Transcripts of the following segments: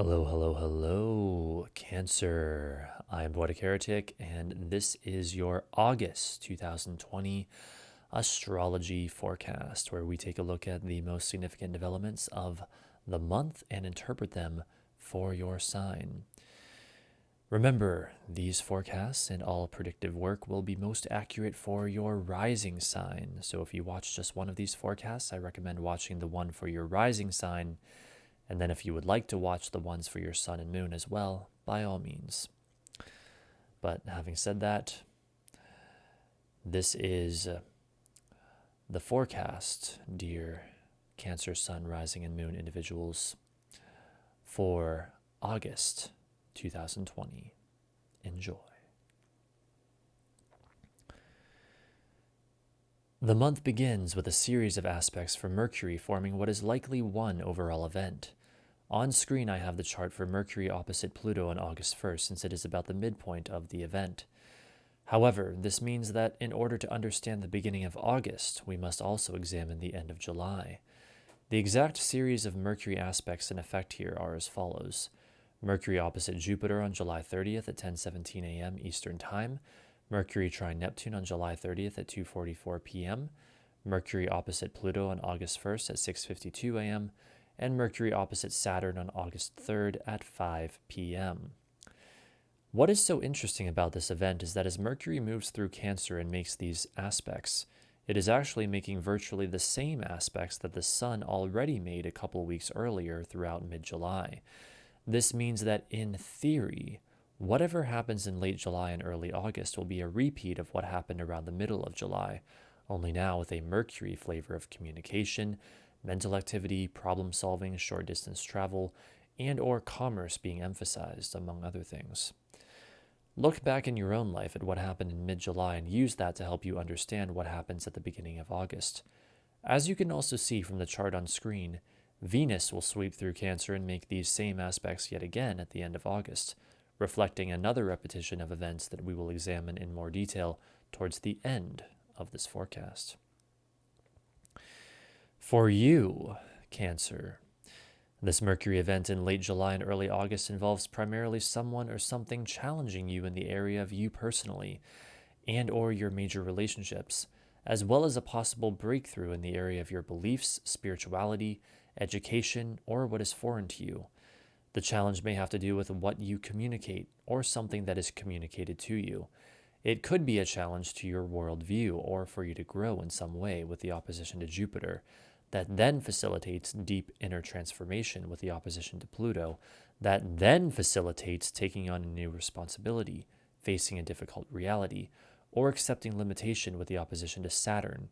Hello, hello, hello, Cancer. I'm Poetic Heretic, and this is your August 2020 astrology forecast, where we take a look at the most significant developments of the month and interpret them for your sign. Remember, these forecasts and all predictive work will be most accurate for your rising sign. So if you watch just one of these forecasts, I recommend watching the one for your rising sign. And then if you would like to watch the ones for your sun and moon as well, by all means. But having said that, this is the forecast, dear Cancer, Sun, Rising, and Moon individuals, for August 2020. Enjoy. The month begins with a series of aspects for Mercury forming what is likely one overall event. On screen, I have the chart for Mercury opposite Pluto on August 1st, since it is about the midpoint of the event. However, this means that in order to understand the beginning of August, we must also examine the end of July. The exact series of Mercury aspects in effect here are as follows. Mercury opposite Jupiter on July 30th at 10:17 a.m. Eastern Time. Mercury trine Neptune on July 30th at 2:44 p.m. Mercury opposite Pluto on August 1st at 6:52 a.m. and Mercury opposite Saturn on August 3rd at 5 p.m. What is so interesting about this event is that as Mercury moves through Cancer and makes these aspects, it is actually making virtually the same aspects that the Sun already made a couple weeks earlier throughout mid-July. This means that in theory, whatever happens in late July and early August will be a repeat of what happened around the middle of July, only now with a Mercury flavor of communication, mental activity, problem solving, short distance travel, and or commerce being emphasized, among other things. Look back in your own life at what happened in mid-July and use that to help you understand what happens at the beginning of August. As you can also see from the chart on screen, Venus will sweep through Cancer and make these same aspects yet again at the end of August, reflecting another repetition of events that we will examine in more detail towards the end of this forecast. For you, Cancer, this Mercury event in late July and early August involves primarily someone or something challenging you in the area of you personally and or your major relationships, as well as a possible breakthrough in the area of your beliefs, spirituality, education, or what is foreign to you. The challenge may have to do with what you communicate or something that is communicated to you. It could be a challenge to your worldview or for you to grow in some way with the opposition to Jupiter, that then facilitates deep inner transformation with the opposition to Pluto, that then facilitates taking on a new responsibility, facing a difficult reality, or accepting limitation with the opposition to Saturn.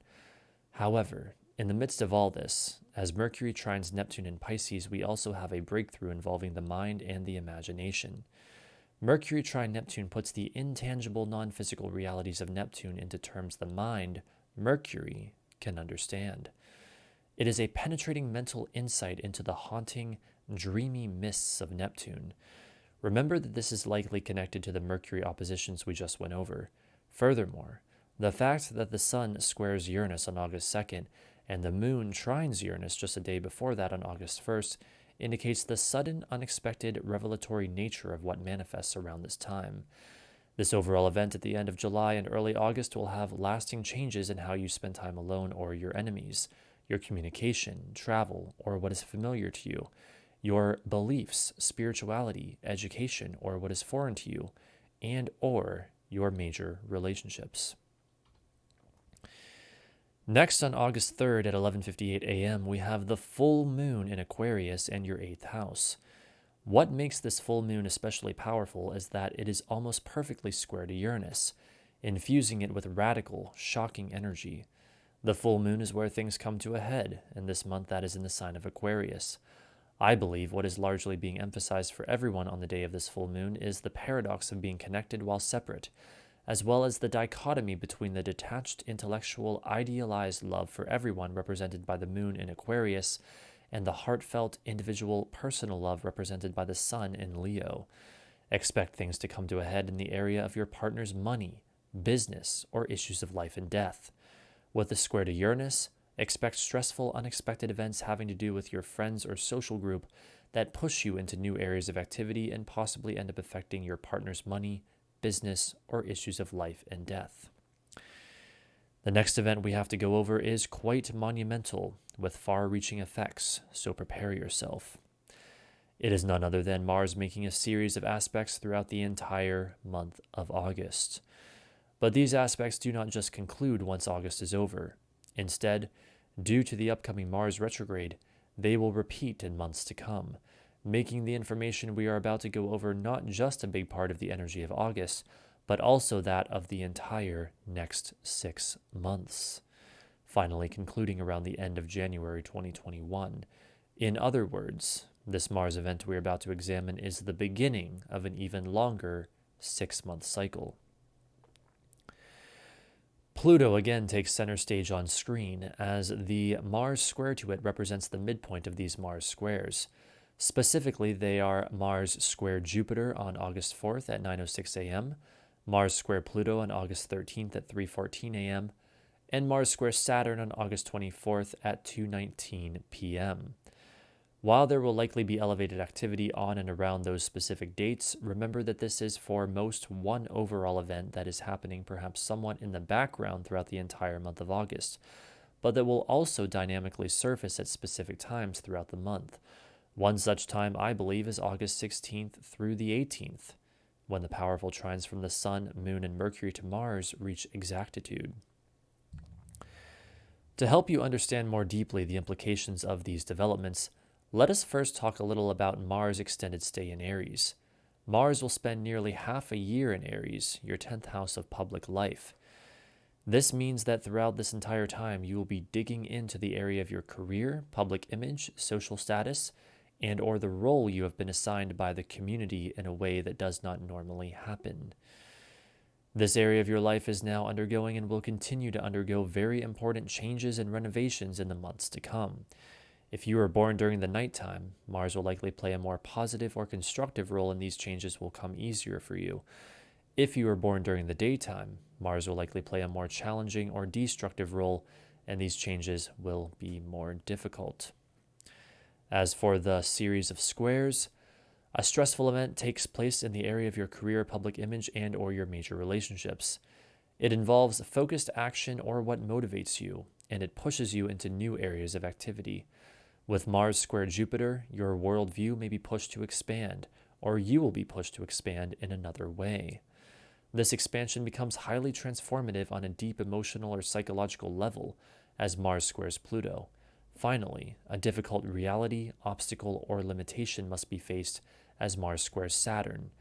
However, in the midst of all this, as Mercury trines Neptune in Pisces, we also have a breakthrough involving the mind and the imagination. Mercury trine Neptune puts the intangible, non-physical realities of Neptune into terms the mind, Mercury, can understand. It is a penetrating mental insight into the haunting, dreamy mists of Neptune. Remember that this is likely connected to the Mercury oppositions we just went over. Furthermore, the fact that the Sun squares Uranus on August 2nd and the Moon trines Uranus just a day before that on August 1st indicates the sudden, unexpected, revelatory nature of what manifests around this time. This overall event at the end of July and early August will have lasting changes in how you spend time alone or your enemies, your communication, travel, or what is familiar to you, your beliefs, spirituality, education, or what is foreign to you, and or your major relationships. Next, on August 3rd at 11:58 a.m., we have the full moon in Aquarius and your 8th house. What makes this full moon especially powerful is that it is almost perfectly square to Uranus, infusing it with radical, shocking energy. The full moon is where things come to a head, and this month that is in the sign of Aquarius. I believe what is largely being emphasized for everyone on the day of this full moon is the paradox of being connected while separate, as well as the dichotomy between the detached, intellectual, idealized love for everyone represented by the moon in Aquarius and the heartfelt, individual, personal love represented by the sun in Leo. Expect things to come to a head in the area of your partner's money, business, or issues of life and death. With the square to Uranus, Expect stressful, unexpected events having to do with your friends or social group that push you into new areas of activity and possibly end up affecting your partner's money, business, or issues of life and death. The next event we have to go over is quite monumental, with far-reaching effects, so prepare yourself. It is none other than Mars making a series of aspects throughout the entire month of August. But these aspects do not just conclude once August is over. Instead, due to the upcoming Mars retrograde, they will repeat in months to come, making the information we are about to go over not just a big part of the energy of August, but also that of the entire next 6 months, finally concluding around the end of January 2021. In other words, this Mars event we're about to examine is the beginning of an even longer 6-month cycle. Pluto again takes center stage on screen, as the Mars square to it represents the midpoint of these Mars squares. Specifically, they are Mars square Jupiter on August 4th at 9:06 a.m., Mars square Pluto on August 13th at 3:14 a.m., and Mars square Saturn on August 24th at 2:19 p.m. While there will likely be elevated activity on and around those specific dates, remember that this is for most one overall event that is happening perhaps somewhat in the background throughout the entire month of August, but that will also dynamically surface at specific times throughout the month. One such time, I believe, is August 16th through the 18th, when the powerful trines from the Sun, Moon, and Mercury to Mars reach exactitude. To help you understand more deeply the implications of these developments, let us first talk a little about Mars' extended stay in Aries. Mars will spend nearly half a year in Aries, your 10th house of public life. This means that throughout this entire time, you will be digging into the area of your career, public image, social status, and or the role you have been assigned by the community in a way that does not normally happen. This area of your life is now undergoing and will continue to undergo very important changes and renovations in the months to come. If you were born during the nighttime, Mars will likely play a more positive or constructive role, and these changes will come easier for you. If you were born during the daytime, Mars will likely play a more challenging or destructive role, and these changes will be more difficult. As for the series of squares, a stressful event takes place in the area of your career, public image, and or your major relationships. It involves focused action or what motivates you, and it pushes you into new areas of activity. With Mars square Jupiter, your worldview may be pushed to expand, or you will be pushed to expand in another way. This expansion becomes highly transformative on a deep emotional or psychological level as Mars squares Pluto. Finally, a difficult reality, obstacle, or limitation must be faced as Mars squares Saturn.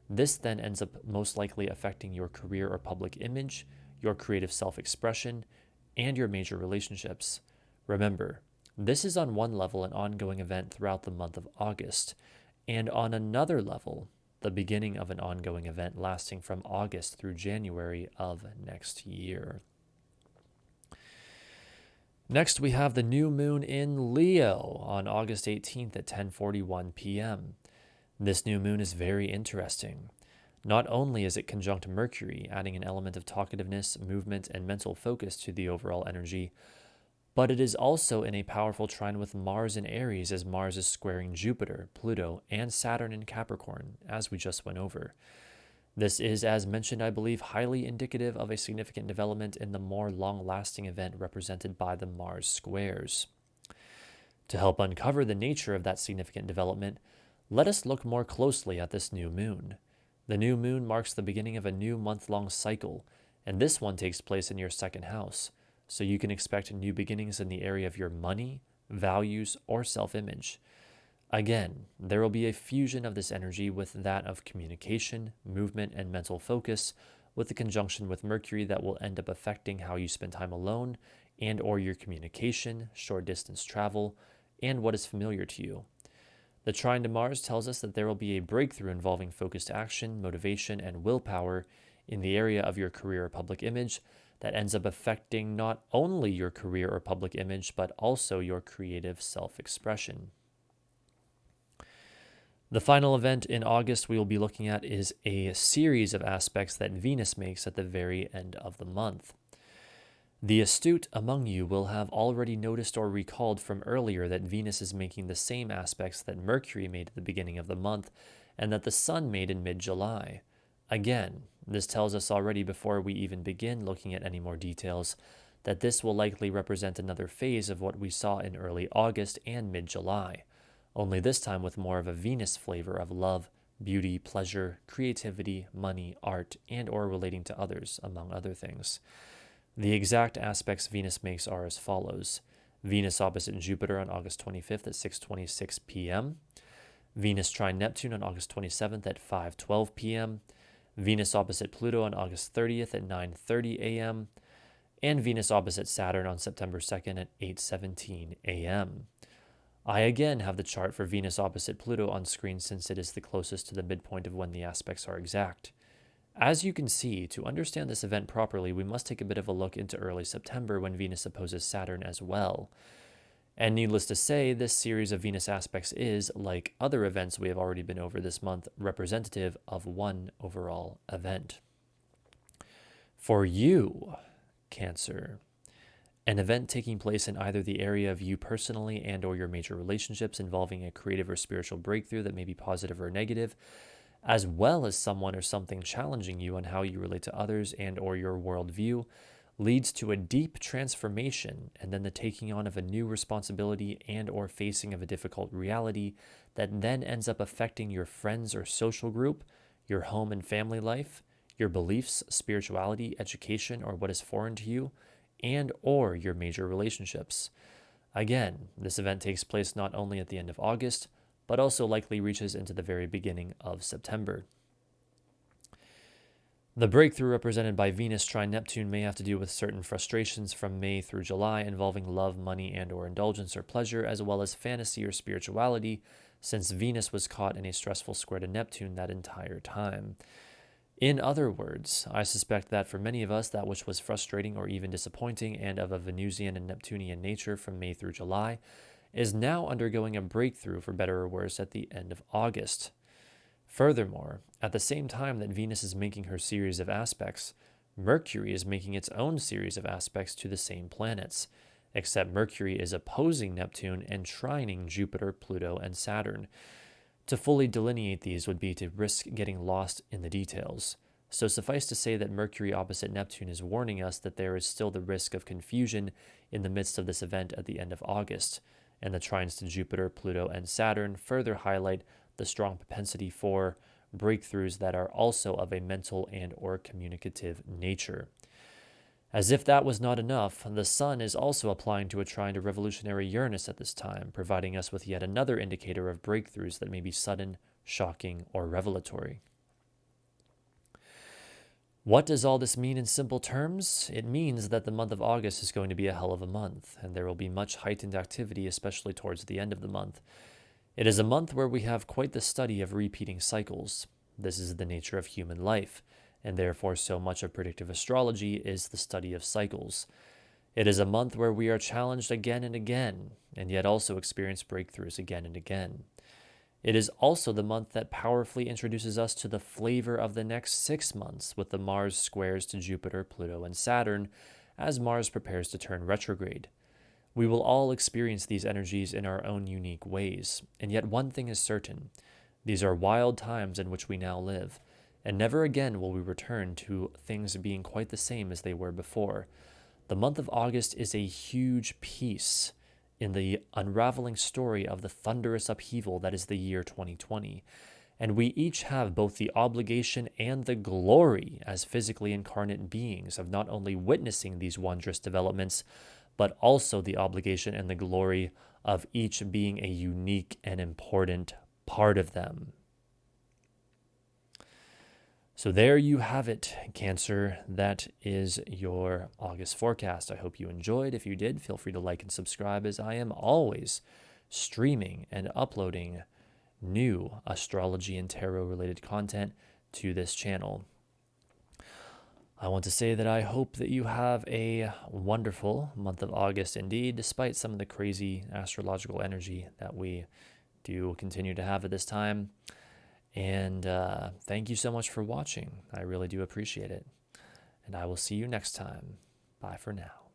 This then ends up most likely affecting your career or public image, your creative self-expression, and your major relationships. Remember, this is on one level an ongoing event throughout the month of August, and on another level, the beginning of an ongoing event lasting from August through January of next year. Next, we have the new moon in Leo on August 18th at 10:41 p.m. This new moon is very interesting. Not only is it conjunct Mercury, adding an element of talkativeness, movement, and mental focus to the overall energy, but it is also in a powerful trine with Mars in Aries, as Mars is squaring Jupiter, Pluto, and Saturn in Capricorn, as we just went over. This is, as mentioned, I believe, highly indicative of a significant development in the more long-lasting event represented by the Mars squares. To help uncover the nature of that significant development, let us look more closely at this new moon. The new moon marks the beginning of a new month-long cycle, and this one takes place in your second house, so you can expect new beginnings in the area of your money, values, or self-image. Again, there will be a fusion of this energy with that of communication, movement, and mental focus, with the conjunction with Mercury that will end up affecting how you spend time alone and or your communication, short-distance travel, and what is familiar to you. The trine to Mars tells us that there will be a breakthrough involving focused action, motivation, and willpower in the area of your career or public image that ends up affecting not only your career or public image, but also your creative self-expression. The final event in August we will be looking at is a series of aspects that Venus makes at the very end of the month. The astute among you will have already noticed or recalled from earlier that Venus is making the same aspects that Mercury made at the beginning of the month and that the Sun made in mid-July. Again, this tells us already before we even begin looking at any more details that this will likely represent another phase of what we saw in early August and mid-July, only this time with more of a Venus flavor of love, beauty, pleasure, creativity, money, art, and or relating to others, among other things. The exact aspects Venus makes are as follows. Venus opposite Jupiter on August 25th at 6:26 p.m. Venus trine Neptune on August 27th at 5:12 p.m. Venus opposite Pluto on August 30th at 9:30 a.m. and Venus opposite Saturn on September 2nd at 8:17 a.m. I again have the chart for Venus opposite Pluto on screen since it is the closest to the midpoint of when the aspects are exact. As you can see, to understand this event properly, we must take a bit of a look into early September when Venus opposes Saturn as well. And needless to say, this series of Venus aspects is, like other events we have already been over this month, representative of one overall event. For you, Cancer, an event taking place in either the area of you personally and or your major relationships involving a creative or spiritual breakthrough that may be positive or negative, as well as someone or something challenging you on how you relate to others and or your worldview, leads to a deep transformation and then the taking on of a new responsibility and or facing of a difficult reality that then ends up affecting your friends or social group, your home and family life, your beliefs, spirituality, education, or what is foreign to you, and or your major relationships. Again, this event takes place not only at the end of August, but also likely reaches into the very beginning of September. The breakthrough represented by Venus trine Neptune may have to do with certain frustrations from May through July involving love, money, and or indulgence or pleasure, as well as fantasy or spirituality, since Venus was caught in a stressful square to Neptune that entire time. In other words, I suspect that for many of us, that which was frustrating or even disappointing and of a Venusian and Neptunian nature from May through July is now undergoing a breakthrough, for better or worse, at the end of August. Furthermore, at the same time that Venus is making her series of aspects, Mercury is making its own series of aspects to the same planets, except Mercury is opposing Neptune and trining Jupiter, Pluto, and Saturn. To fully delineate these would be to risk getting lost in the details. So suffice to say that Mercury opposite Neptune is warning us that there is still the risk of confusion in the midst of this event at the end of August, and the trines to Jupiter, Pluto, and Saturn further highlight the strong propensity for breakthroughs that are also of a mental and or communicative nature. As if that was not enough, the Sun is also applying to a trine to revolutionary Uranus at this time, providing us with yet another indicator of breakthroughs that may be sudden, shocking, or revelatory. What does all this mean in simple terms? It means that the month of August is going to be a hell of a month, and there will be much heightened activity, especially towards the end of the month. It is a month where we have quite the study of repeating cycles. This is the nature of human life, and therefore so much of predictive astrology is the study of cycles. It is a month where we are challenged again and again, and yet also experience breakthroughs again and again. It is also the month that powerfully introduces us to the flavor of the next 6 months with the Mars squares to Jupiter, Pluto, and Saturn as Mars prepares to turn retrograde. We will all experience these energies in our own unique ways, and yet one thing is certain. These are wild times in which we now live, and never again will we return to things being quite the same as they were before. The month of August is a huge piece in the unraveling story of the thunderous upheaval that is the year 2020. And we each have both the obligation and the glory as physically incarnate beings of not only witnessing these wondrous developments, but also the obligation and the glory of each being a unique and important part of them. So there you have it, Cancer. That is your August forecast. I hope you enjoyed. If you did, feel free to like and subscribe, as I am always streaming and uploading new astrology and tarot related content to this channel. I want to say that I hope that you have a wonderful month of August indeed, despite some of the crazy astrological energy that we do continue to have at this time. And thank you so much for watching. I really do appreciate it. And I will see you next time. Bye for now.